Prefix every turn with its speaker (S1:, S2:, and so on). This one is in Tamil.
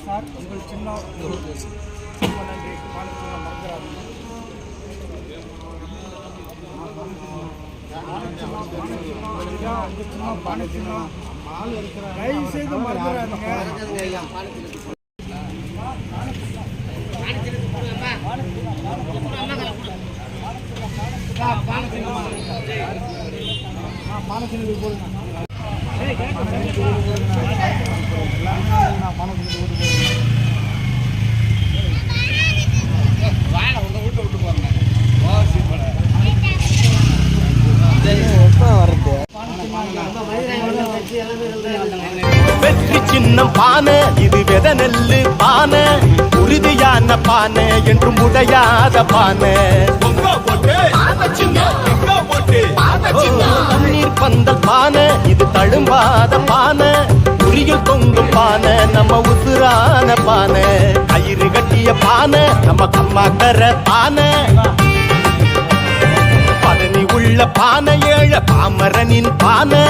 S1: சார் உங்கள் சின்ன ரொம்ப நன்றி. பாலச்சின்ன மறந்துடாதீங்க. தயவு செய்து மறந்துடாதீங்க. பாலச்சின்ன போடுங்க.
S2: வெற்றி சின்னம் பானை, இது வெத நெல்லு பானை, உறுதியான பானை என்றும் உடையாத பானை. தண்ணீர் பந்தல் பானை, இது தழும்பாத பானை, உரியில் தொங்கும் பானை, நம்ம உசுரான பானை. கயிறு கட்டிய பானை, நம்ம கம்மாக்கர பானை. பதனி உள்ள பானை, ஏழ பாமரனின் பானை.